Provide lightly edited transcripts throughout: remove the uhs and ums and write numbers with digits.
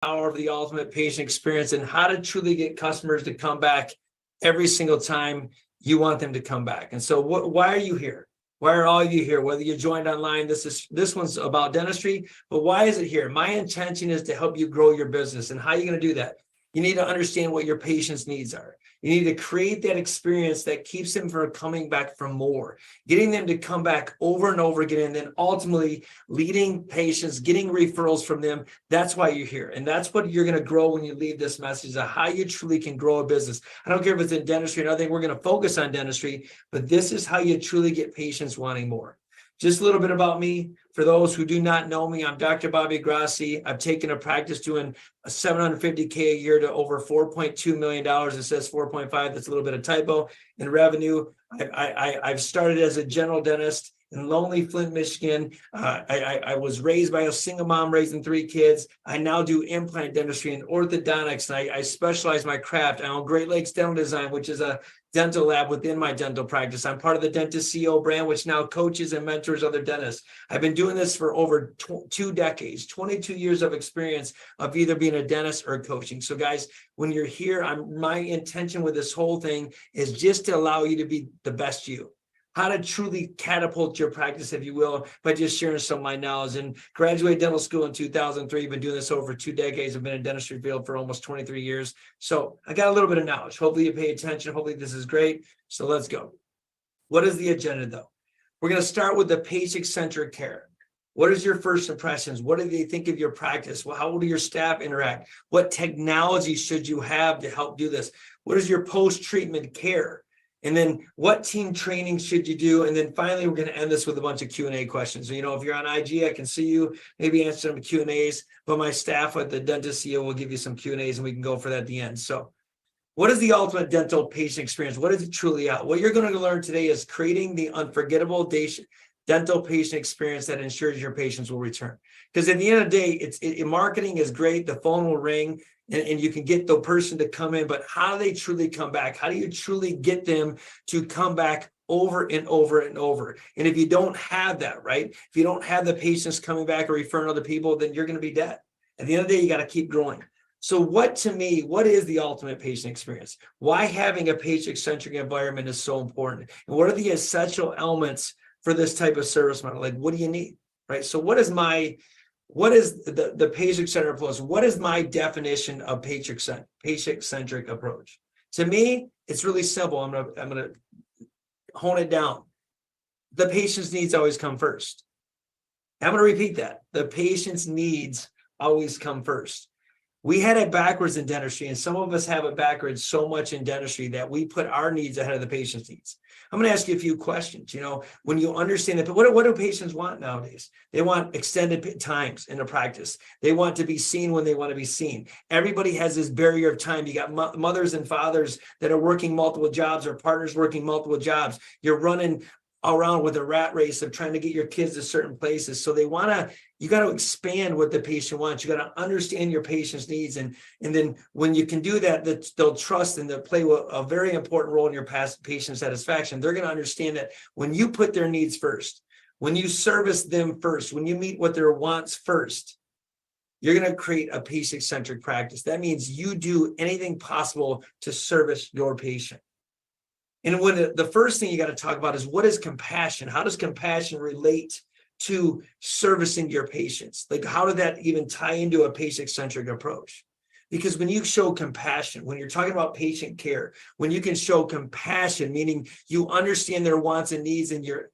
power of the ultimate patient experience and how to truly get customers to come back every single time you want them to come back. And so why are you here? Why are all of you here? Whether you joined online, this one's about dentistry, but why is it here? My intention is to help you grow your business. And how are you going to do that? You need to understand what your patient's needs are. You need to create that experience that keeps them from coming back for more, getting them to come back over and over again, and then ultimately leading patients, getting referrals from them. That's why you're here. And that's what you're going to grow when you leave this message of how you truly can grow a business. I don't care if it's in dentistry, and I think we're going to focus on dentistry, but this is how you truly get patients wanting more. Just a little bit about me. For those who do not know me, I'm Dr. Bobby Grossi. I've taken a practice doing $750K a year to over $4.2 million. It says 4.5. That's a little bit of typo in revenue. I've started as a general dentist in lonely Flint, Michigan. I was raised by a single mom raising 3 kids. I now do implant dentistry and orthodontics, and I specialize my craft. I own Great Lakes Dental Design, which is a dental lab within my dental practice. I'm part of the Dentist CEO brand, which now coaches and mentors other dentists. I've been doing this for over 2 decades, 22 years of experience of either being a dentist or coaching. So guys, when you're here, my intention with this whole thing is just to allow you to be the best you. How to truly catapult your practice, if you will, by just sharing some of my knowledge. And graduated dental school in 2003. Been doing this over 2 decades. I've been in dentistry field for almost 23 years. So I got a little bit of knowledge. Hopefully you pay attention. Hopefully this is great. So let's go. What is the agenda though? We're going to start with the patient-centric care. What is your first impressions? What do they think of your practice? Well, how do your staff interact? What technology should you have to help do this? What is your post-treatment care? And then what team training should you do? And then finally, we're going to end this with a bunch of Q&A questions. So, if you're on IG, I can see you, maybe answer some Q&As, but my staff at the Dentist CEO will give you some Q&As and we can go for that at the end. So what is the ultimate dental patient experience? What is it truly out? What you're going to learn today is creating the unforgettable dental patient experience that ensures your patients will return. Because at the end of the day, marketing is great. The phone will ring and you can get the person to come in, but how do they truly come back? How do you truly get them to come back over and over and over? And if you don't have that, right? If you don't have the patients coming back or referring other people, then you're going to be dead. At the end of the day, you got to keep growing. So what is the ultimate patient experience? Why having a patient-centric environment is so important? And what are the essential elements for this type of service model? Like, what do you need, right? So what is the patient-centered approach? What is my definition of patient-centric approach? To me, it's really simple. I'm gonna hone it down. The patient's needs always come first. I'm gonna repeat that. The patient's needs always come first. We had it backwards in dentistry, and some of us have it backwards so much in dentistry that we put our needs ahead of the patient's needs. I'm going to ask you a few questions. When you understand that, what do patients want nowadays? They want extended times in a practice. They want to be seen when they want to be seen. Everybody has this barrier of time. You got mothers and fathers that are working multiple jobs, or partners working multiple jobs. You're running around with a rat race of trying to get your kids to certain places. So you got to expand what the patient wants. You got to understand your patient's needs. And then when you can do that, they'll trust and they'll play a very important role in your patient satisfaction. They're going to understand that when you put their needs first, when you service them first, when you meet what their wants first, you're going to create a patient-centric practice. That means you do anything possible to service your patient. And when the first thing you got to talk about is, what is compassion? How does compassion relate to servicing your patients? Like, how did that even tie into a patient-centric approach? Because when you show compassion, when you're talking about patient care, when you can show compassion, meaning you understand their wants and needs and you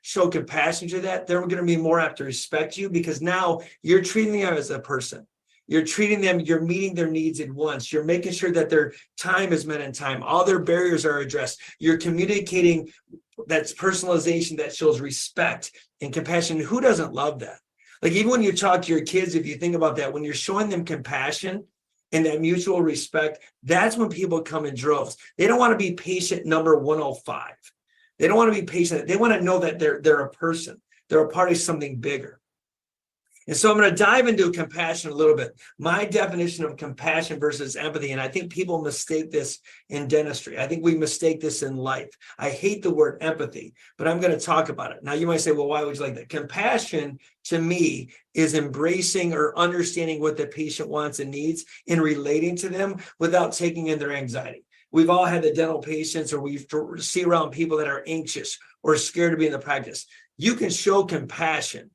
show compassion to that, they're going to be more apt to respect you, because now you're treating them as a person. You're treating them, you're meeting their needs at once. You're making sure that their time is met in time. All their barriers are addressed. You're communicating that's personalization that shows respect and compassion. Who doesn't love that? Like, even when you talk to your kids, if you think about that, when you're showing them compassion and that mutual respect, that's when people come in droves. They don't want to be patient number 105. They don't want to be patient. They want to know that they're a person. They're a part of something bigger. And so I'm going to dive into compassion a little bit. My definition of compassion versus empathy, and I think people mistake this in dentistry. I think we mistake this in life. I hate the word empathy, but I'm going to talk about it. Now, you might say, well, why would you like that? Compassion, to me, is embracing or understanding what the patient wants and needs and relating to them without taking in their anxiety. We've all had the dental patients, or we see around people that are anxious or scared to be in the practice. You can show compassion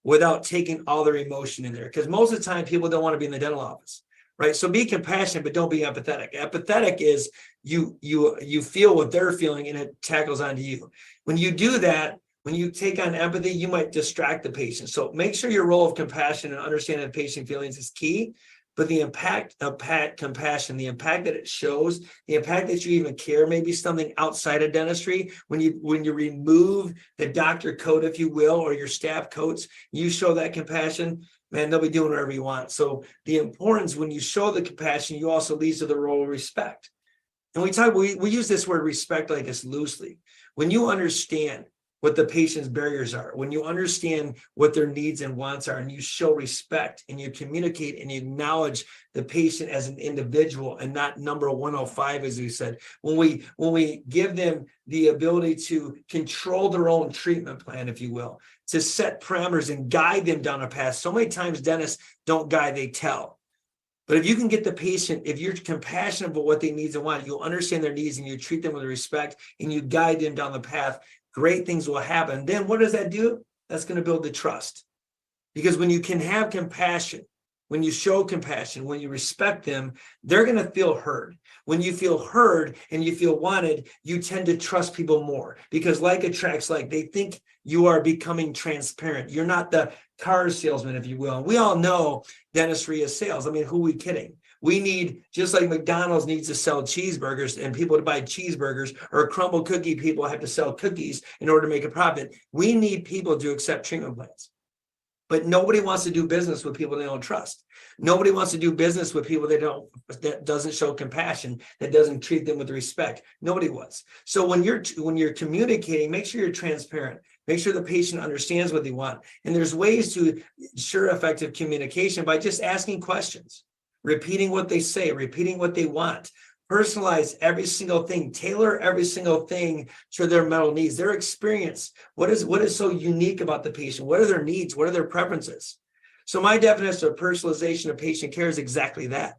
without taking all their emotion in there. Because most of the time, people don't want to be in the dental office, right? So be compassionate, but don't be empathetic. Empathetic is you feel what they're feeling and it tackles onto you. When you do that, when you take on empathy, you might distract the patient. So make sure your role of compassion and understanding the patient feelings is key. But the impact of compassion, the impact that it shows, the impact that you even care, maybe something outside of dentistry, when you remove the doctor coat, if you will, or your staff coats, you show that compassion, man, they'll be doing whatever you want. So the importance, when you show the compassion, you also lead to the role of respect. And we use this word respect like this loosely. When you understand what the patient's barriers are, when you understand what their needs and wants are, and you show respect and you communicate and you acknowledge the patient as an individual and not number 105, as we said, when we give them the ability to control their own treatment plan, if you will, to set parameters and guide them down a path. So many times dentists don't guide, they tell. But if you can get the patient, if you're compassionate about what they need and want, you'll understand their needs and you treat them with respect and you guide them down the path, great things will happen. Then what does that do? That's going to build the trust. Because when you can have compassion, when you show compassion, when you respect them, they're going to feel heard. When you feel heard and you feel wanted, you tend to trust people more, because like attracts like. They think you are becoming transparent. You're not the car salesman, if you will. And we all know dentistry is sales. I mean, who are we kidding? We need, just like McDonald's needs to sell cheeseburgers and people to buy cheeseburgers, or crumble cookie people have to sell cookies in order to make a profit. We need people to accept treatment plans. But nobody wants to do business with people they don't trust. Nobody wants to do business with people that doesn't show compassion, that doesn't treat them with respect. Nobody wants. So when you're communicating, make sure you're transparent. Make sure the patient understands what they want. And there's ways to ensure effective communication by just asking questions, repeating what they say, repeating what they want. Personalize every single thing, tailor every single thing to their mental needs, their experience. What is so unique about the patient? What are their needs? What are their preferences? So my definition of personalization of patient care is exactly that.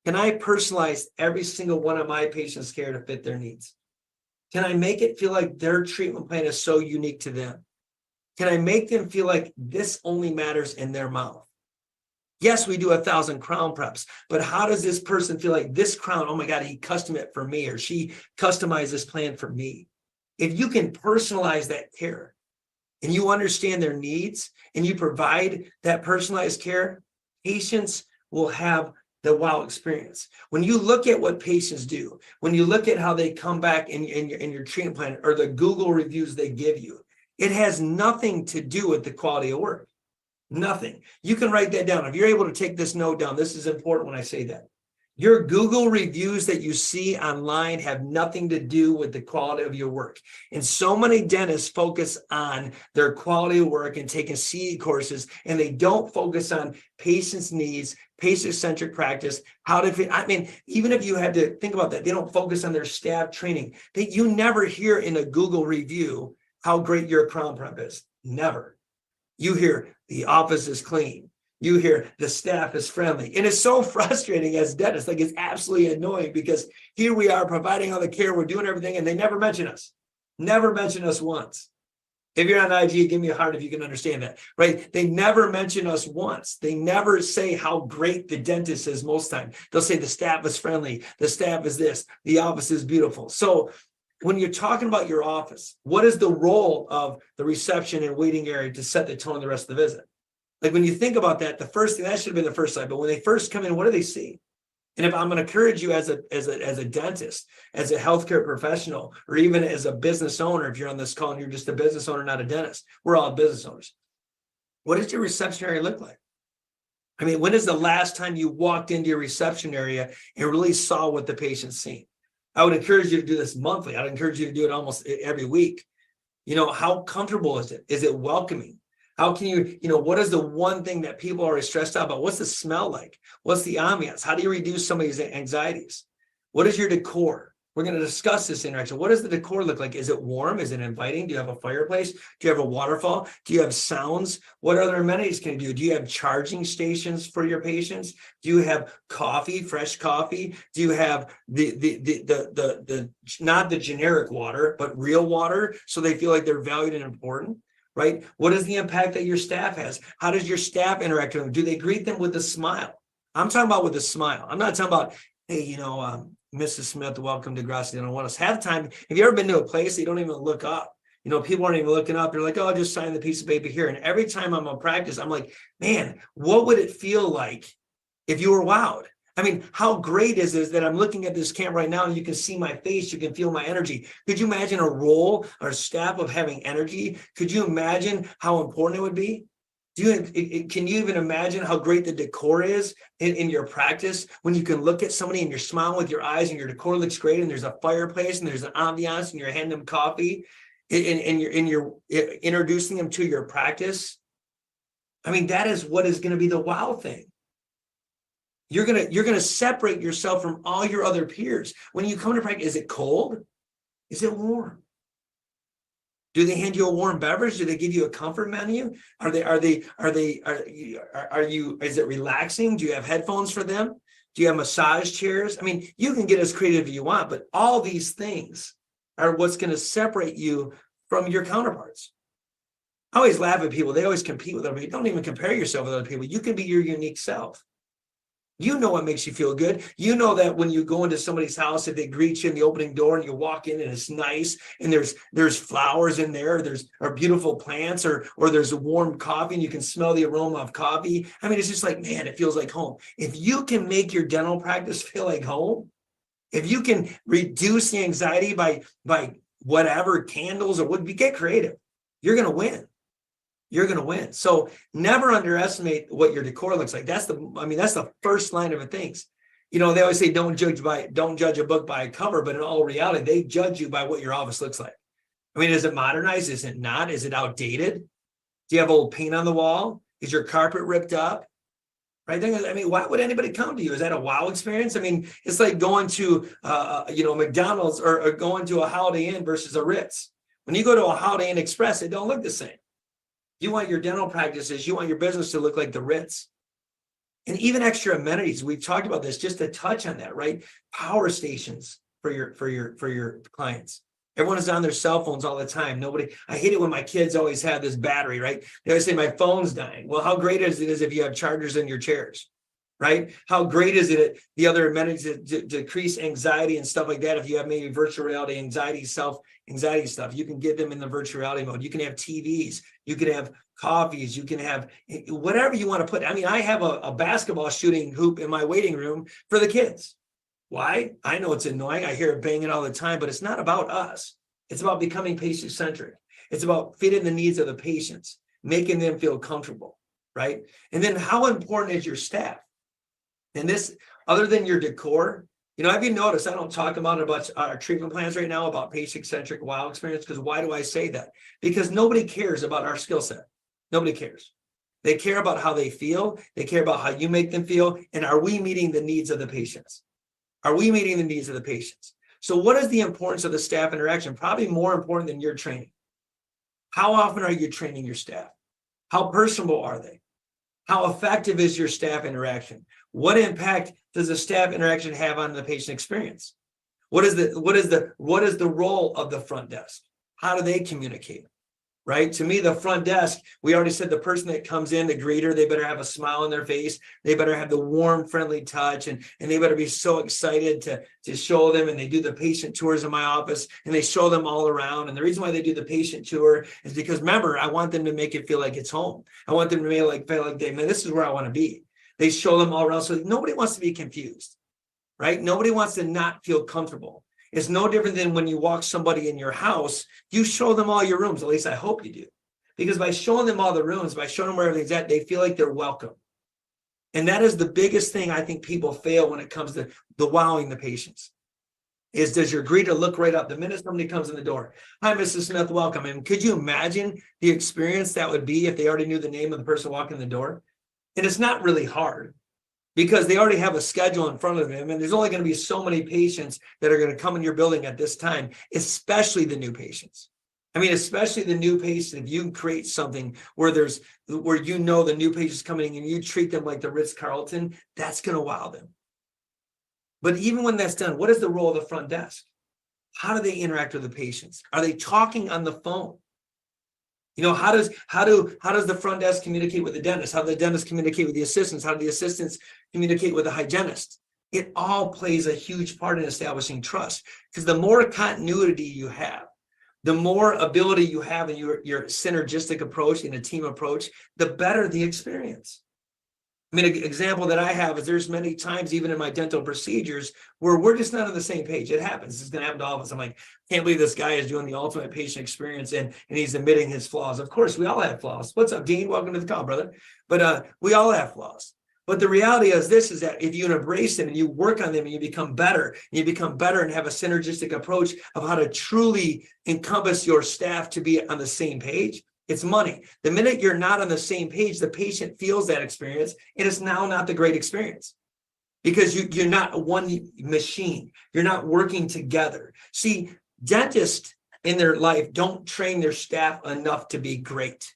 Can I personalize every single one of my patients' care to fit their needs? Can I make it feel like their treatment plan is so unique to them? Can I make them feel like this only matters in their mouth? Yes, we do 1,000 crown preps, but how does this person feel like this crown, oh my God, he custom it for me, or she customized this plan for me? If you can personalize that care and you understand their needs and you provide that personalized care, patients will have the wow experience. When you look at what patients do, when you look at how they come back in your treatment plan or the Google reviews they give you, it has nothing to do with the quality of work. Nothing. You can write that down. If you're able to take this note down, this is important when I say that. Your Google reviews that you see online have nothing to do with the quality of your work. And so many dentists focus on their quality of work and taking CE courses, and they don't focus on patients' needs, patient-centric practice, how to fit. I mean, even if you had to think about that, they don't focus on their staff training. You never hear in a Google review how great your crown prep is. Never. You hear the office is clean. You hear the staff is friendly. And it's so frustrating as dentists. Like, it's absolutely annoying, because here we are providing all the care, we're doing everything, and they never mention us. Never mention us once. If you're on IG, give me a heart if you can understand that, right? They never mention us once. They never say how great the dentist is most time. They'll say the staff is friendly, the staff is this, the office is beautiful. So when you're talking about your office, what is the role of the reception and waiting area to set the tone of the rest of the visit? Like, when you think about that, the first thing, that should have been the first slide, but when they first come in, what do they see? And if I'm going to encourage you as a dentist, as a healthcare professional, or even as a business owner, if you're on this call and you're just a business owner, not a dentist, we're all business owners. What does your reception area look like? I mean, when is the last time you walked into your reception area and really saw what the patient's seeing? I would encourage you to do this monthly. I'd encourage you to do it almost every week. You know, how comfortable is it? Is it welcoming? How can you, what is the one thing that people are stressed out about? What's the smell like? What's the ambiance? How do you reduce somebody's anxieties? What is your decor? We're going to discuss this interaction. What does the decor look like? Is it warm? Is it inviting? Do you have a fireplace? Do you have a waterfall? Do you have sounds? What other amenities can you do? Do you have charging stations for your patients? Do you have coffee, fresh coffee? Do you have the not the generic water, but real water, so they feel like they're valued and important? Right? What is the impact that your staff has? How does your staff interact with them? Do they greet them with a smile? I'm talking about with a smile. I'm not talking about, hey, Mrs. Smith, welcome to Grossi. They don't want us. Half the time, have you ever been to a place, they don't even look up? People aren't even looking up. They're like, oh, I'll just sign the piece of paper here. And every time I'm on practice, I'm like, man, what would it feel like if you were wowed? I mean, how great is it that I'm looking at this camera right now and you can see my face, you can feel my energy. Could you imagine a role or staff of having energy? Could you imagine how important it would be? Can you even imagine how great the decor is in your practice when you can look at somebody and you're smiling with your eyes and your decor looks great and there's a fireplace and there's an ambiance and you're handing them coffee and you're introducing them to your practice? I mean, that is what is going to be the wow thing. You're gonna separate yourself from all your other peers. When you come to practice, is it cold? Is it warm? Do they hand you a warm beverage? Do they give you a comfort menu? Is it relaxing? Do you have headphones for them? Do you have massage chairs? I mean, you can get as creative as you want, but all these things are what's going to separate you from your counterparts. I always laugh at people. They always compete with other people. Don't even compare yourself with other people. You can be your unique self. You know what makes you feel good. You know that when you go into somebody's house, if they greet you in the opening door and you walk in and it's nice and there's flowers in there, or beautiful plants, or there's a warm coffee and you can smell the aroma of coffee. I mean, it's just like, man, it feels like home. If you can make your dental practice feel like home, if you can reduce the anxiety by whatever, candles or would get creative, you're going to win. You're going to win. So never underestimate what your decor looks like. That's the first line of things. They always say, don't judge a book by a cover, but in all reality, they judge you by what your office looks like. I mean, is it modernized? Is it not? Is it outdated? Do you have old paint on the wall? Is your carpet ripped up? Right? I mean, why would anybody come to you? Is that a wow experience? I mean, it's like going to, McDonald's or going to a Holiday Inn versus a Ritz. When you go to a Holiday Inn Express, they don't look the same. You want your dental practices, you want your business to look like the Ritz. And even extra amenities. We've talked about this, just to touch on that, right? Power stations for your clients. Everyone is on their cell phones all the time. I hate it when my kids always have this battery, right? They always say my phone's dying. Well, how great is it if you have chargers in your chairs, right? How great is it the other amenities to decrease anxiety and stuff like that? If you have maybe virtual reality anxiety stuff, you can get them in the virtual reality mode. You can have TVs, you can have coffees, you can have whatever you want to put. I mean, I have a basketball shooting hoop in my waiting room for the kids. Why? I know it's annoying. I hear it banging all the time, but it's not about us. It's about becoming patient-centric. It's about fitting the needs of the patients, making them feel comfortable, right? And then how important is your staff? And this, other than your decor, have you noticed I don't talk about our treatment plans right now about patient-centric wow experience? Because why do I say that? Because nobody cares about our skill set. Nobody cares. They care about how they feel. They care about how you make them feel. And are we meeting the needs of the patients? Are we meeting the needs of the patients? So what is the importance of the staff interaction? Probably more important than your training. How often are you training your staff? How personable are they? How effective is your staff interaction? What impact does the staff interaction have on the patient experience? What is the role of the front desk? How do they communicate? Right? To me, the front desk, we already said the person that comes in, the greeter, they better have a smile on their face. They better have the warm, friendly touch, and they better be so excited to show them. And they do the patient tours in my office, and they show them all around. And the reason why they do the patient tour is because, remember, I want them to make it feel like it's home. I want them to feel like man, this is where I want to be. They show them all around. So nobody wants to be confused, right? Nobody wants to not feel comfortable. It's no different than when you walk somebody in your house, you show them all your rooms. At least I hope you do. Because by showing them all the rooms, by showing them where everything's at, they feel like they're welcome. And that is the biggest thing I think people fail when it comes to the wowing the patients. is, does your greeter look right up the minute somebody comes in the door? Hi, Mrs. Smith, welcome. And could you imagine the experience that would be if they already knew the name of the person walking in the door? And it's not really hard, because they already have a schedule in front of them, and there's only going to be so many patients that are going to come in your building at this time, especially the new patients. I mean, especially the new patients. If you create something where the new patients coming in and you treat them like the Ritz-Carlton, that's going to wow them. But even when that's done, what is the role of the front desk? How do they interact with the patients? Are they talking on the phone? You know, how does the front desk communicate with the dentist? How do the dentist communicate with the assistants? How do the assistants communicate with the hygienist? It all plays a huge part in establishing trust, because the more continuity you have, the more ability you have in your synergistic approach, in a team approach, the better the experience. I mean, an example that I have is there's many times, even in my dental procedures, where we're just not on the same page. It happens. It's going to happen to all of us. I'm like, can't believe this guy is doing the ultimate patient experience and he's admitting his flaws. Of course, we all have flaws. What's up, Dean? Welcome to the call, brother. But we all have flaws. But the reality is this, is that if you embrace them and you work on them and you become better and have a synergistic approach of how to truly encompass your staff to be on the same page, it's money. The minute you're not on the same page, the patient feels that experience, and it's now not the great experience, because you're not one machine. You're not working together. See, dentists in their life don't train their staff enough to be great.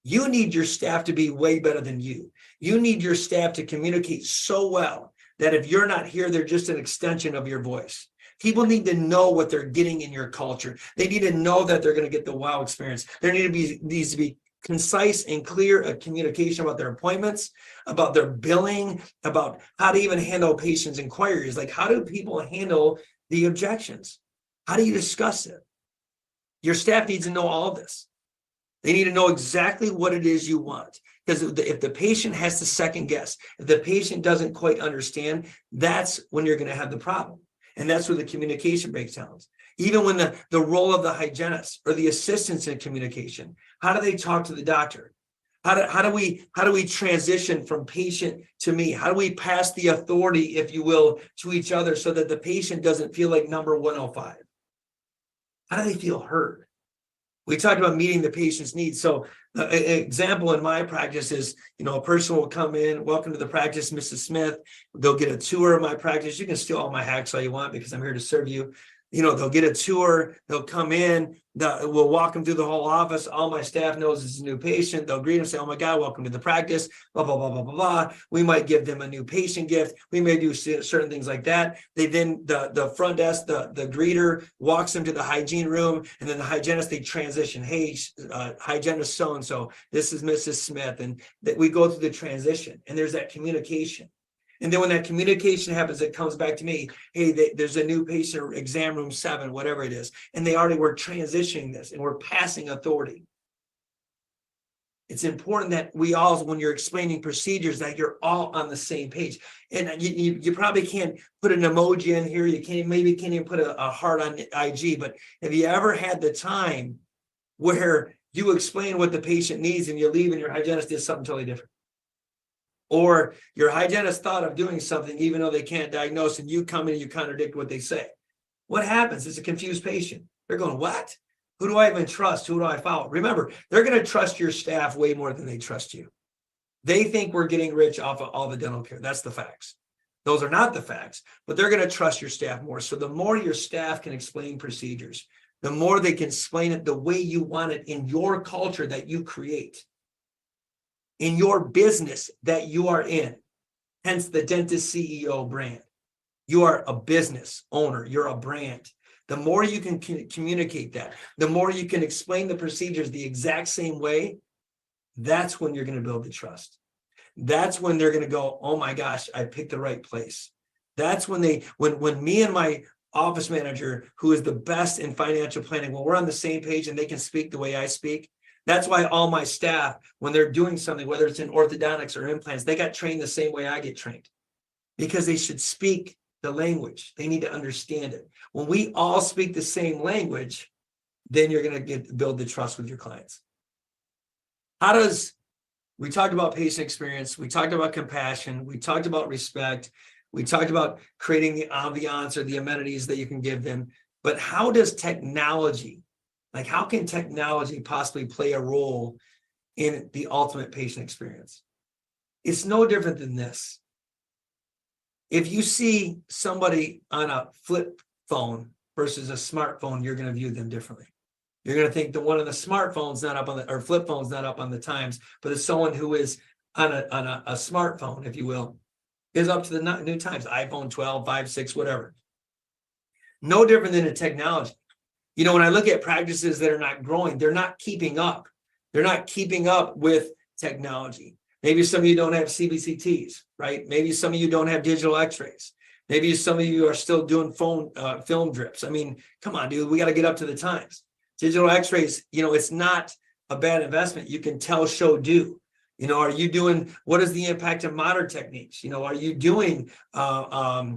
You need your staff to be way better than you. You need your staff to communicate so well that if you're not here, they're just an extension of your voice. People need to know what they're getting in your culture. They need to know that they're going to get the wow experience. There needs to be concise and clear communication about their appointments, about their billing, about how to even handle patients' inquiries. Like, how do people handle the objections? How do you discuss it? Your staff needs to know all of this. They need to know exactly what it is you want. Because if the patient has to second guess, if the patient doesn't quite understand, that's when you're going to have the problem. And that's where the communication breaks down. Even when the role of the hygienist or the assistants in communication, how do they talk to the doctor? How do we transition from patient to me? How do we pass the authority, if you will, to each other so that the patient doesn't feel like number 105? How do they feel heard? We talked about meeting the patient's needs. So an example in my practice is, a person will come in, welcome to the practice, Mrs. Smith. They'll get a tour of my practice. You can steal all my hacks all you want, because I'm here to serve you. They'll get a tour, they'll come in, we'll walk them through the whole office. All my staff knows it's a new patient. They'll greet them, say, oh my God, welcome to the practice, blah, blah, blah, blah, blah, blah. We might give them a new patient gift. We may do certain things like that. They then, the front desk, the greeter walks them to the hygiene room, and then the hygienist, they transition. Hey, hygienist so-and-so, this is Mrs. Smith. And that we go through the transition, and there's that communication. And then when that communication happens, it comes back to me. Hey, there's a new patient, exam room 7, whatever it is. And we're transitioning this, and we're passing authority. It's important that we all, when you're explaining procedures, that you're all on the same page. And you probably can't put an emoji in here. You can't even put a heart on IG. But have you ever had the time where you explain what the patient needs and you leave and your hygienist did something totally different? Or your hygienist thought of doing something even though they can't diagnose, and you come in and you contradict what they say. What happens? It's a confused patient. They're going, what? Who do I even trust? Who do I follow? Remember, they're going to trust your staff way more than they trust you. They think we're getting rich off of all the dental care. That's the facts. Those are not the facts, but they're going to trust your staff more. So the more your staff can explain procedures, the more they can explain it the way you want it in your culture that you create, in your business that you are in, hence the Dentist CEO brand. You are a business owner, you're a brand. The more you can communicate that, the more you can explain the procedures the exact same way, that's when you're going to build the trust. That's when they're going to go, oh my gosh, I picked the right place. That's when when me and my office manager, who is the best in financial planning, when we're on the same page and they can speak the way I speak. That's why all my staff, when they're doing something, whether it's in orthodontics or implants, they got trained the same way I get trained, because they should speak the language. They need to understand it. When we all speak the same language, then you're going to build the trust with your clients. We talked about patient experience. We talked about compassion. We talked about respect. We talked about creating the ambiance or the amenities that you can give them. But how does technology, like how can technology possibly play a role in the ultimate patient experience? It's no different than this. If you see somebody on a flip phone versus a smartphone, you're going to view them differently. You're going to think the one on the smartphone's not up on the, or flip phone's not up on the times, but it's someone who is on a smartphone, if you will, is up to the new times, iPhone 12, 5, 6, whatever. No different than a technology. You know, when I look at practices that are not growing, they're not keeping up. They're not keeping up with technology. Maybe some of you don't have CBCTs, right? Maybe some of you don't have digital x-rays. Maybe some of you are still doing film drips. I mean, come on, dude, we got to get up to the times. Digital x-rays, you know, it's not a bad investment. You can tell, show, do. You know, are you doing, what is the impact of modern techniques? You know, are you doing AI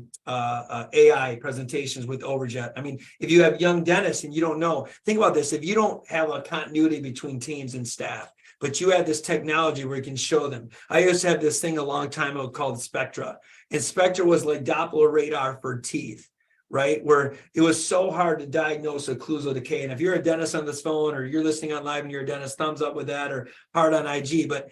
presentations with Overjet? I mean, if you have young dentists and you don't know, think about this. If you don't have a continuity between teams and staff, but you have this technology where you can show them. I used to have this thing a long time ago called Spectra. And Spectra was like Doppler radar for teeth, right? Where it was so hard to diagnose occlusal decay. And if you're a dentist on this phone or you're listening on live and you're a dentist, thumbs up with that or heart on IG. But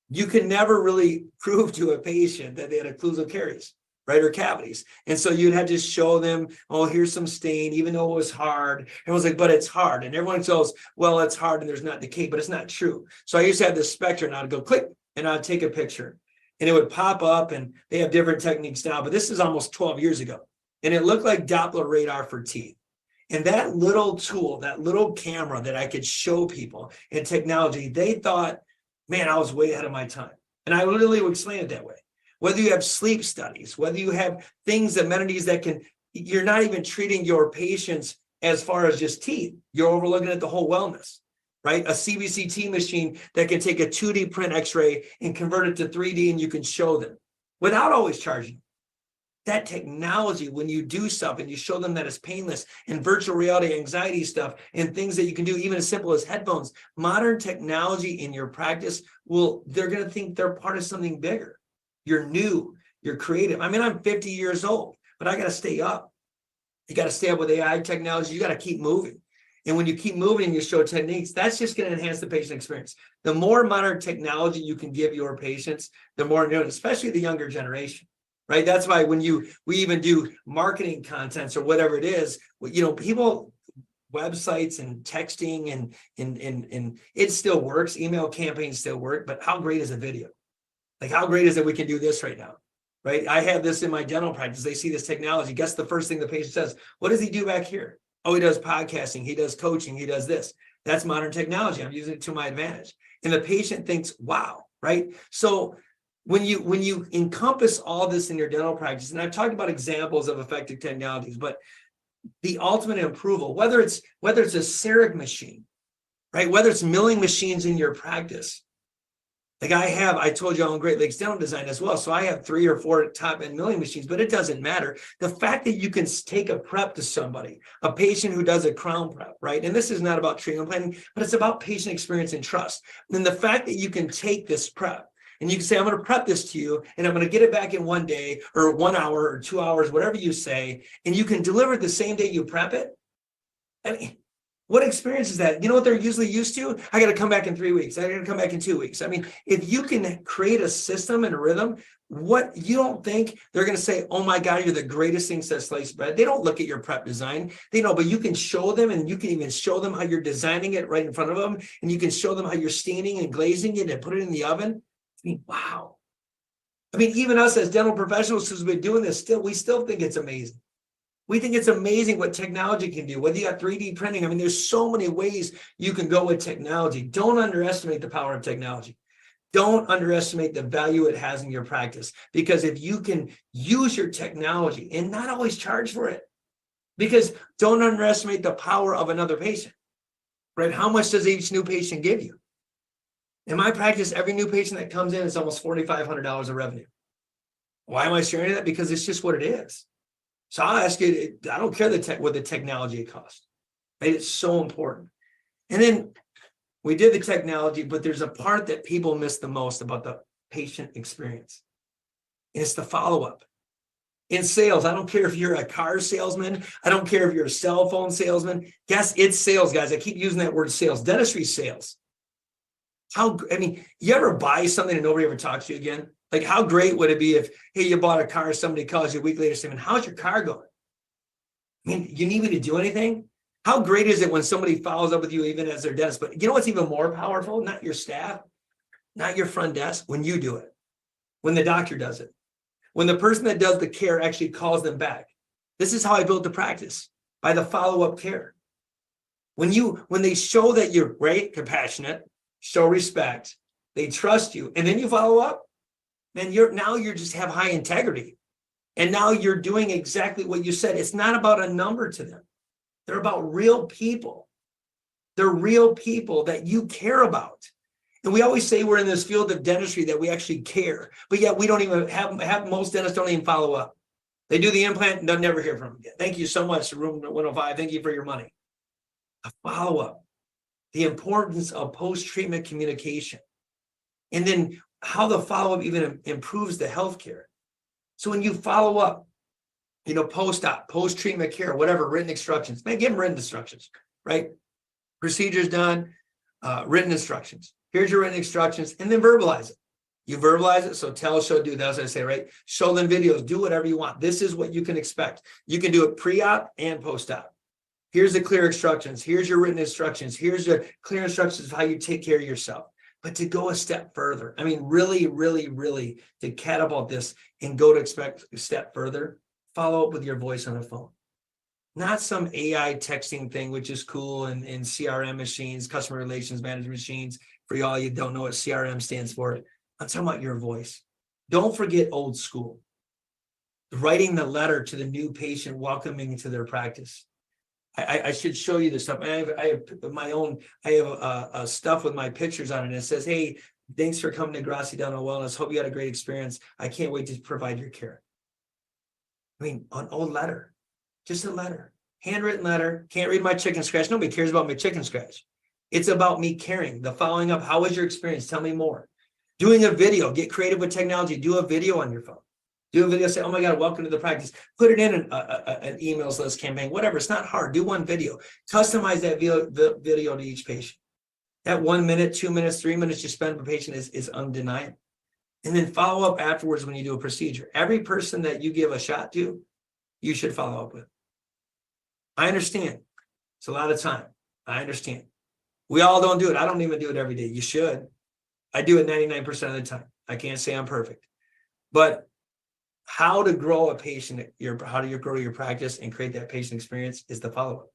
you can never really prove to a patient that they had occlusal caries, right, or cavities. And so you'd have to show them, oh, here's some stain, even though it was hard. And I was like, but it's hard. And everyone goes, well, it's hard and there's not decay, but it's not true. So I used to have this Spectra and I'd go click and I'd take a picture and it would pop up, and they have different techniques now, but this is almost 12 years ago. And it looked like Doppler radar for teeth. And that little tool, that little camera that I could show people in technology, they thought, man, I was way ahead of my time. And I literally would explain it that way. Whether you have sleep studies, whether you have things, amenities that can, you're not even treating your patients as far as just teeth. You're overlooking at the whole wellness, right? A CBCT machine that can take a 2D print x-ray and convert it to 3D and you can show them without always charging. That technology, when you do stuff and you show them that it's painless, and virtual reality anxiety stuff and things that you can do, even as simple as headphones, modern technology in your practice they're going to think they're part of something bigger. You're new, you're creative. I mean, I'm 50 years old, but I got to stay up. You got to stay up with AI technology. You got to keep moving. And when you keep moving and you show techniques, that's just going to enhance the patient experience. The more modern technology you can give your patients, the more, especially the younger generation. Right. That's why when we even do marketing contents or whatever it is, you know, people, websites and texting and it still works. Email campaigns still work. But how great is a video? Like, how great is it we can do this right now? Right. I have this in my dental practice. They see this technology. Guess the first thing the patient says, what does he do back here? Oh, he does podcasting. He does coaching. He does this. That's modern technology. I'm using it to my advantage. And the patient thinks, wow. Right. So when you encompass all this in your dental practice, and I've talked about examples of effective technologies, but the ultimate approval, whether it's a CEREC machine, right? Whether it's milling machines in your practice. Like I told you I own Great Lakes Dental Design as well. So I have 3 or 4 top-end milling machines, but it doesn't matter. The fact that you can take a prep to somebody, a patient who does a crown prep, right? And this is not about treatment planning, but it's about patient experience and trust. And the fact that you can take this prep, and you can say, I'm going to prep this to you, and I'm going to get it back in 1 day or 1 hour or 2 hours, whatever you say, and you can deliver it the same day you prep it. I mean, what experience is that? You know what they're usually used to? I got to come back in 3 weeks. I got to come back in 2 weeks. I mean, if you can create a system and a rhythm, what you don't think they're going to say, oh my God, you're the greatest thing since sliced bread. They don't look at your prep design. They know, but you can show them, and you can even show them how you're designing it right in front of them. And you can show them how you're staining and glazing it and put it in the oven. I mean, wow. I mean, even us as dental professionals who've been doing this, we still think it's amazing. We think it's amazing what technology can do, whether you got 3D printing. I mean, there's so many ways you can go with technology. Don't underestimate the power of technology. Don't underestimate the value it has in your practice, because if you can use your technology and not always charge for it, because don't underestimate the power of another patient, right? How much does each new patient give you? In my practice, every new patient that comes in is almost $4,500 of revenue. Why am I sharing that? Because it's just what it is. So I'll ask you, I don't care what the technology costs. Right? It's so important. And then we did the technology, but there's a part that people miss the most about the patient experience. It's the follow-up. In sales, I don't care if you're a car salesman. I don't care if you're a cell phone salesman. Yes, it's sales, guys. I keep using that word sales. Dentistry sales. You ever buy something and nobody ever talks to you again? Like, how great would it be if, hey, you bought a car, somebody calls you a week later saying, how's your car going? You need me to do anything? How great is it when somebody follows up with you even as their dentist? But you know what's even more powerful? Not your staff, not your front desk, when you do it, when the doctor does it, when the person that does the care actually calls them back. This is how I built the practice, by the follow-up care. When they show that you're great, compassionate, show respect, they trust you, and then you follow up, then you're just have high integrity. And now you're doing exactly what you said. It's not about a number to them. They're about real people. They're real people that you care about. And we always say we're in this field of dentistry that we actually care, but yet we don't even have most dentists don't even follow up. They do the implant and they'll never hear from them again. Thank you so much, Room 105. Thank you for your money. A follow-up, the importance of post-treatment communication, and then how the follow-up even improves the healthcare. So when you follow up, post-op, post-treatment care, whatever, written instructions, man, give them written instructions, right? Procedures done, written instructions. Here's your written instructions, and then verbalize it. You verbalize it, so tell, show, do. That's what I say, right? Show them videos, do whatever you want. This is what you can expect. You can do it pre-op and post-op. Here's the clear instructions. Here's your written instructions. Here's the clear instructions of how you take care of yourself. But to go a step further, really, really, really to catapult this and go to expect a step further, follow up with your voice on the phone. Not some AI texting thing, which is cool, and CRM machines, customer relations management machines. For y'all, you don't know what CRM stands for. I'm talking about your voice. Don't forget old school. Writing the letter to the new patient welcoming into their practice. I should show you this stuff. I have stuff with my pictures on it. And it says, hey, thanks for coming to Grossi Dental Wellness. Hope you had a great experience. I can't wait to provide your care. An old letter, just a letter, handwritten letter. Can't read my chicken scratch. Nobody cares about my chicken scratch. It's about me caring, the following up. How was your experience? Tell me more. Doing a video, get creative with technology. Do a video on your phone. Do a video, say, oh my God, welcome to the practice. Put it in an emails list campaign, whatever. It's not hard. Do one video. Customize that video to each patient. That 1 minute, 2 minutes, 3 minutes you spend per patient is undeniable. And then follow up afterwards when you do a procedure. Every person that you give a shot to, you should follow up with. I understand. It's a lot of time. I understand. We all don't do it. I don't even do it every day. You should. I do it 99% of the time. I can't say I'm perfect. But how to grow a patient, how do you grow your practice and create that patient experience is the follow-up.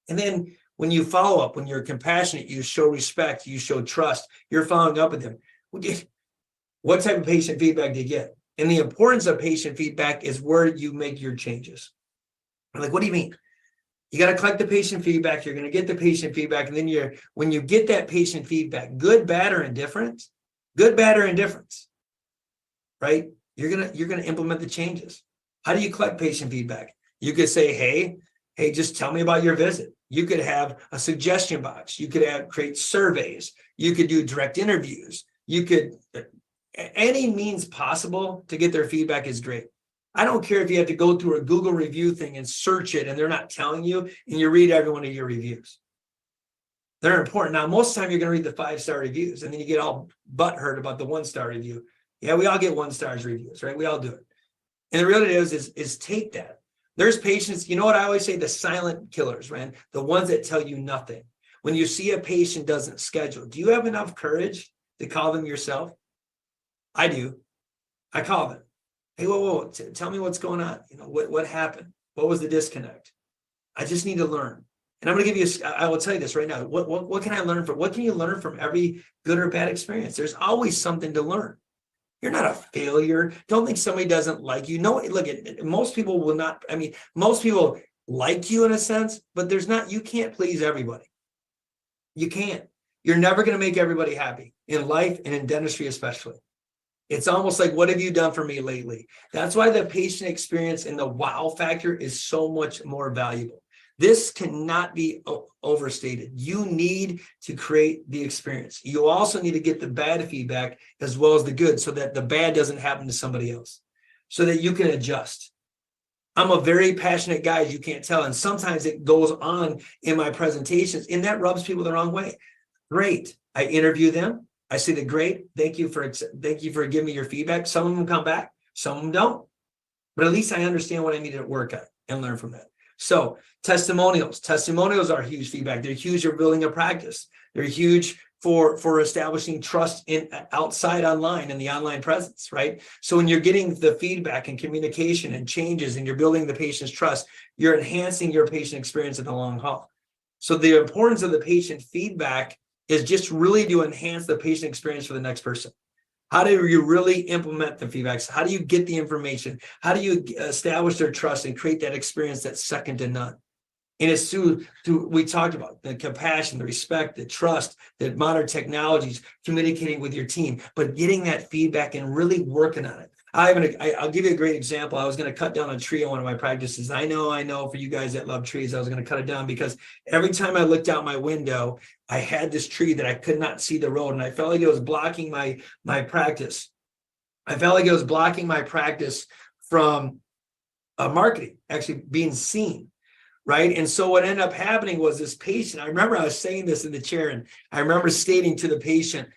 And then when you follow up, when you're compassionate, you show respect, you show trust, you're following up with them. What type of patient feedback do you get? And the importance of patient feedback is where you make your changes. I'm like, what do you mean? You got to collect the patient feedback. You're going to get the patient feedback. And then when you get that patient feedback, good, bad, or indifference, right? You're going to implement the changes. How do you collect patient feedback? You could say, hey, just tell me about your visit. You could have a suggestion box. You could create surveys. You could do direct interviews. You could, any means possible to get their feedback is great. I don't care if you have to go through a Google review thing and search it and they're not telling you, and you read every one of your reviews. They're important. Now, most of the time you're going to read the 5-star reviews, and then you get all butthurt about the 1-star review. Yeah, we all get 1-star reviews, right? We all do it. And the reality is take that. There's patients, you know what I always say, the silent killers, right? The ones that tell you nothing. When you see a patient doesn't schedule, do you have enough courage to call them yourself? I do. I call them. Hey, whoa, tell me what's going on. What happened? What was the disconnect? I just need to learn. And I'm going to give you, I will tell you this right now. What can I learn from? What can you learn from every good or bad experience? There's always something to learn. You're not a failure. Don't think somebody doesn't like you. No, look, most people will not. Most people like you in a sense, but you can't please everybody. You can't. You're never going to make everybody happy in life and in dentistry especially. It's almost like, what have you done for me lately? That's why the patient experience and the wow factor is so much more valuable. This cannot be overstated. You need to create the experience. You also need to get the bad feedback as well as the good, so that the bad doesn't happen to somebody else, so that you can adjust. I'm a very passionate guy, as you can't tell. And sometimes it goes on in my presentations, and that rubs people the wrong way. Great. I interview them. I say the great. Thank you for giving me your feedback. Some of them come back, some of them don't. But at least I understand what I need to work on and learn from that. So testimonials. Testimonials are huge feedback. They're huge for building a practice. They're huge for establishing trust in outside online and the online presence, right? So when you're getting the feedback and communication and changes and you're building the patient's trust, you're enhancing your patient experience in the long haul. So the importance of the patient feedback is just really to enhance the patient experience for the next person. How do you really implement the feedbacks? How do you get the information? How do you establish their trust and create that experience that's second to none? And it's through we talked about the compassion, the respect, the trust, the modern technologies, communicating with your team, but getting that feedback and really working on it. I'll give you a great example. I was going to cut down a tree on one of my practices. I know for you guys that love trees, I was going to cut it down because every time I looked out my window, I had this tree that I could not see the road, and I felt like it was blocking my practice. I felt like it was blocking my practice from marketing, actually being seen. Right. And so what ended up happening was this patient, I remember I was saying this in the chair, and I remember stating to the patient,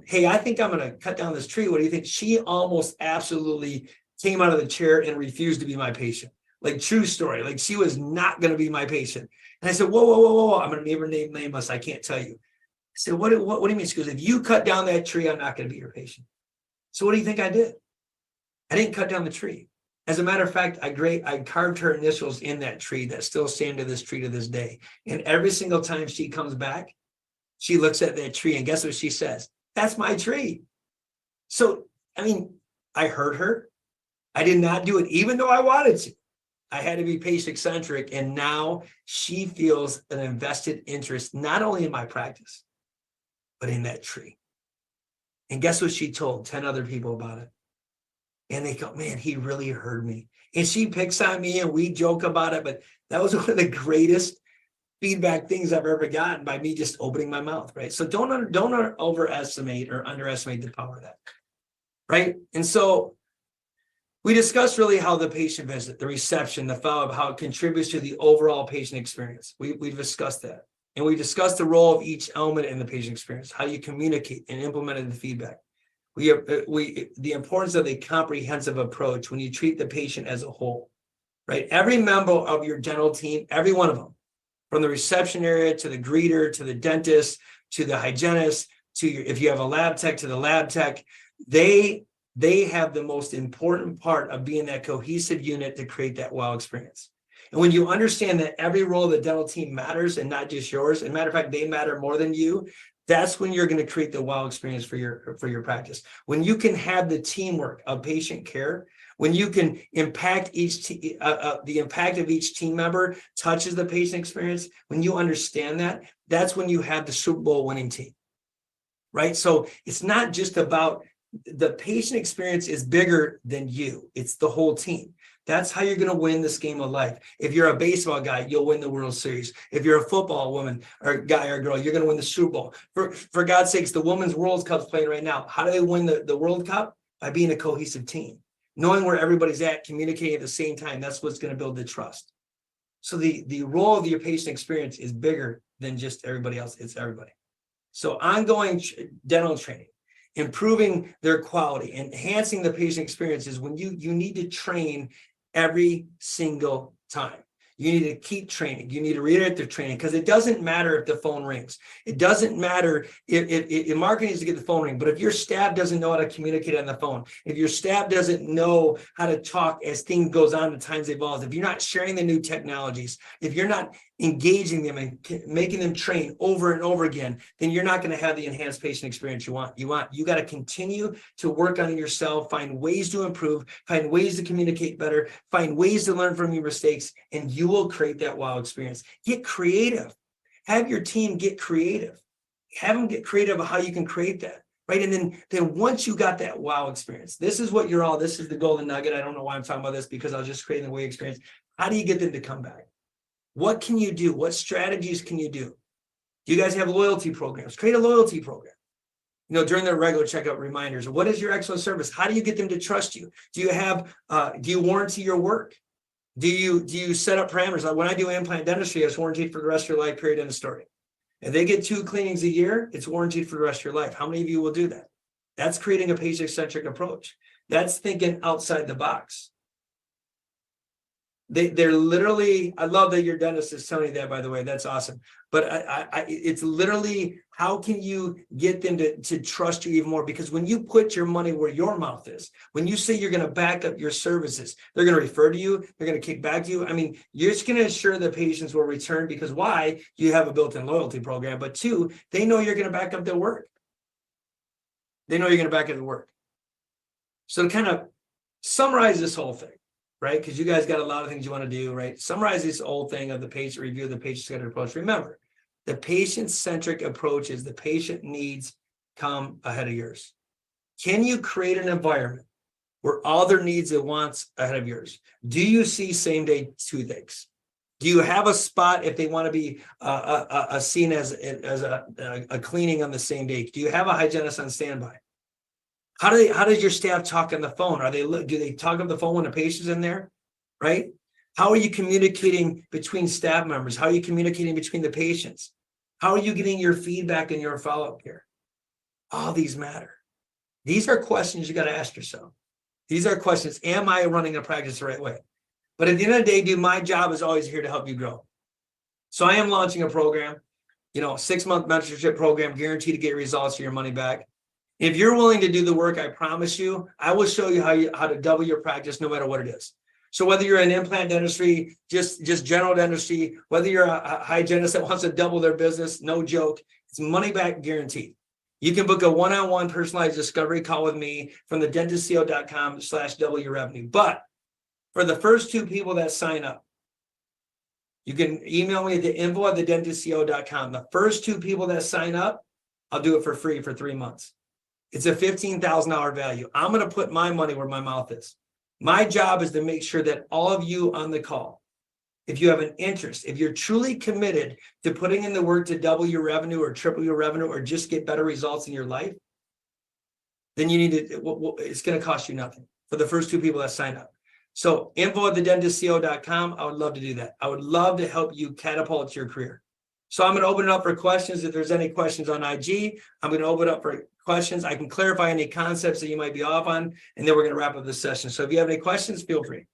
hey, I think I'm going to cut down this tree. What do you think? She almost absolutely came out of the chair and refused to be my patient. Like, true story. Like, she was not going to be my patient. And I said, whoa. I'm going to never name nameless. I can't tell you. I said, what do you mean? She goes, if you cut down that tree, I'm not going to be your patient. So what do you think I did? I didn't cut down the tree. As a matter of fact, I carved her initials in that tree that still stand to this tree to this day. And every single time she comes back, she looks at that tree, and guess what she says? That's my tree. So, I mean, I heard her. I did not do it, even though I wanted to. I had to be patient-centric, and now she feels an invested interest, not only in my practice, but in that tree. And guess what she told 10 other people about it? And they go, man, he really heard me. And she picks on me and we joke about it, but that was one of the greatest feedback things I've ever gotten by me just opening my mouth, right? So don't overestimate or underestimate the power of that, right? And so we discussed really how the patient visit, the reception, the follow-up, how it contributes to the overall patient experience. We've discussed that. And we discussed the role of each element in the patient experience, how you communicate and implement the feedback. The importance of the comprehensive approach when you treat the patient as a whole, right? Every member of your dental team, every one of them, from the reception area to the greeter, to the dentist, to the hygienist, if you have a lab tech, to the lab tech, they have the most important part of being that cohesive unit to create that wow experience. And when you understand that every role of the dental team matters and not just yours, as a matter of fact, they matter more than you, that's when you're going to create the wow experience for your practice. When you can have the teamwork of patient care, when you can impact the impact of each team member touches the patient experience, when you understand that, that's when you have the Super Bowl winning team, right? So it's not just about the patient experience is bigger than you. It's the whole team. That's how you're going to win this game of life. If you're a baseball guy, you'll win the World Series. If you're a football woman or guy or girl, you're going to win the Super Bowl. For God's sakes, the Women's World Cup's playing right now. How do they win the World Cup? By being a cohesive team. Knowing where everybody's at, communicating at the same time. That's what's going to build the trust. So the role of your patient experience is bigger than just everybody else. It's everybody. So ongoing dental training, improving their quality, enhancing the patient experience is when you need to train every single time. You need to keep training. You need to reiterate the training because it doesn't matter if the phone rings. It doesn't matter if marketing needs to get the phone ring, but if your staff doesn't know how to communicate on the phone, if your staff doesn't know how to talk as things goes on, the times evolve, if you're not sharing the new technologies, if you're not engaging them and making them train over and over again, then you're not going to have the enhanced patient experience you want. You got to continue to work on yourself, find ways to improve, find ways to communicate better, find ways to learn from your mistakes, and you will create that wow experience. Get creative. Have your team get creative. Have them get creative about how you can create that, right? And then once you got that wow experience, this is the golden nugget. I don't know why I'm talking about this because I was just creating the wow experience. How do you get them to come back? What can you do? What strategies can you do? Do you guys have loyalty programs? Create a loyalty program. During their regular checkup reminders. What is your excellent service? How do you get them to trust you? Do you warranty your work? Do you set up parameters? Like when I do implant dentistry, it's warranted for the rest of your life, period, end of story. If they get 2 cleanings a year, it's warranted for the rest of your life. How many of you will do that? That's creating a patient-centric approach. That's thinking outside the box. They're literally, I love that your dentist is telling you that, by the way, that's awesome. But it's literally, how can you get them to trust you even more? Because when you put your money where your mouth is, when you say you're going to back up your services, they're going to refer to you, they're going to kick back to you. I mean, you're just going to ensure the patients will return, because why? You have a built-in loyalty program, but 2, they know you're going to back up their work. They know you're going to back up the work. So to kind of summarize this whole thing, right? Because you guys got a lot of things you want to do, right? Summarize this whole thing of the patient review, the patient-centered approach. Remember, the patient-centric approach is the patient needs come ahead of yours. Can you create an environment where all their needs and wants ahead of yours? Do you see same-day toothaches? Do you have a spot if they want to be seen as a cleaning on the same day? Do you have a hygienist on standby? How does your staff talk on the phone? Do they talk on the phone when the patient's in there, right? How are you communicating between staff members? How are you communicating between the patients? How are you getting your feedback and your follow-up here? All these matter. These are questions you got to ask yourself. These are questions. Am I running a practice the right way? But at the end of the day, dude, my job is always here to help you grow. So I am launching a program, 6-month mentorship program, guaranteed to get results for your money back. If you're willing to do the work, I promise you, I will show you how to double your practice no matter what it is. So whether you're in implant dentistry, just general dentistry, whether you're a hygienist that wants to double their business, no joke, it's money back guaranteed. You can book a one-on-one personalized discovery call with me from thedentistco.com/double your revenue. But for the first 2 people that sign up, you can email me at the info@thedentistco.com. The first 2 people that sign up, I'll do it for free for 3 months. It's a $15,000 value. I'm going to put my money where my mouth is. My job is to make sure that all of you on the call, if you have an interest, if you're truly committed to putting in the work to double your revenue or triple your revenue or just get better results in your life, then you need to, it's going to cost you nothing for the first 2 people that sign up. So info@thedentistco.com. I would love to do that. I would love to help you catapult your career. So I'm going to open it up for questions. If there's any questions on IG, I'm going to open it up for questions. I can clarify any concepts that you might be off on, and then we're going to wrap up this session. So if you have any questions, feel free.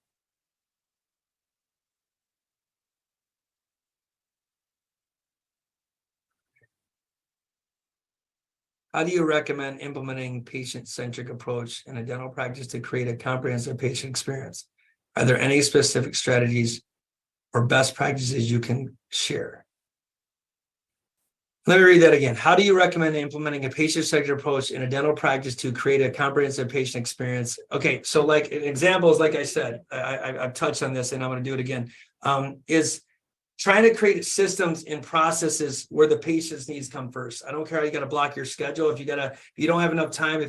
How do you recommend implementing patient-centric approach in a dental practice to create a comprehensive patient experience? Are there any specific strategies or best practices you can share? Let me read that again. How do you recommend implementing a patient-centered approach in a dental practice to create a comprehensive patient experience? Okay, so like an example is, like I said, I've touched on this and I'm going to do it again, is trying to create systems and processes where the patient's needs come first. I don't care how you got to block your schedule. If you don't have enough time,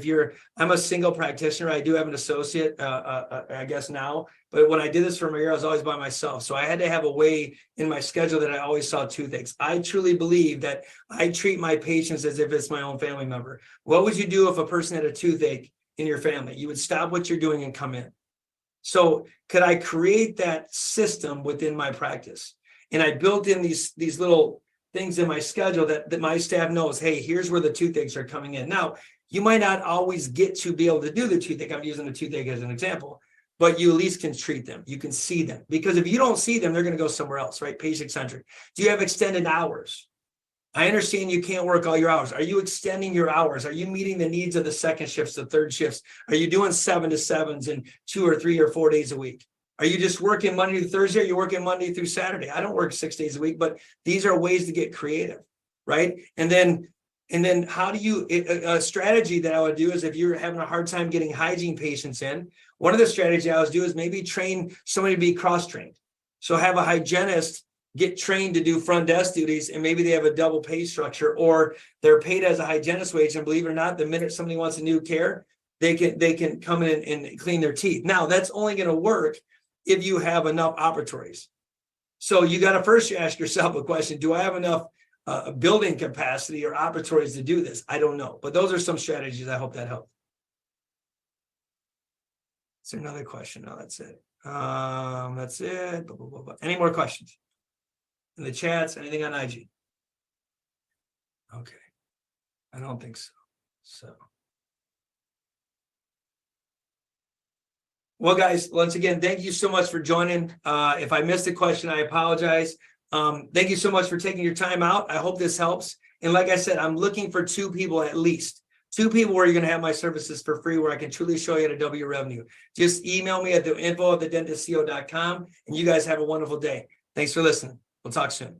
I'm a single practitioner. I do have an associate, I guess now, but when I did this for a year, I was always by myself. So I had to have a way in my schedule that I always saw 2 things. I truly believe that I treat my patients as if it's my own family member. What would you do if a person had a toothache in your family? You would stop what you're doing and come in. So could I create that system within my practice? And I built in these little things in my schedule that my staff knows, hey, here's where the toothaches are coming in. Now, you might not always get to be able to do the toothache. I'm using the toothache as an example, but you at least can treat them. You can see them. Because if you don't see them, they're going to go somewhere else, right? Patient-centric. Do you have extended hours? I understand you can't work all your hours. Are you extending your hours? Are you meeting the needs of the second shifts, the third shifts? Are you doing 7 to 7s and 2 or 3 or 4 days a week? Are you just working Monday through Thursday? Or are you working Monday through Saturday? I don't work 6 days a week, but these are ways to get creative, right? And then how do you, a strategy that I would do is if you're having a hard time getting hygiene patients in, one of the strategies I always do is maybe train somebody to be cross-trained. So have a hygienist get trained to do front desk duties, and maybe they have a double pay structure, or they're paid as a hygienist wage. And believe it or not, the minute somebody wants a new care, they can come in and clean their teeth. Now, that's only going to work if you have enough operatories. So you got to first ask yourself a question: do I have enough building capacity or operatories to do this? I don't know, but those are some strategies. I hope that helped. Is there another question? No, that's it. That's it. Blah, blah, blah, blah. Any more questions in the chats? Anything on IG? Okay. I don't think so. So. Well, guys, once again, thank you so much for joining. If I missed a question, I apologize. Thank you so much for taking your time out. I hope this helps. And like I said, I'm looking for 2 people at least. 2 people where you're going to have my services for free, where I can truly show you how to double your revenue. Just email me at the info@thedentistco.com, and you guys have a wonderful day. Thanks for listening. We'll talk soon.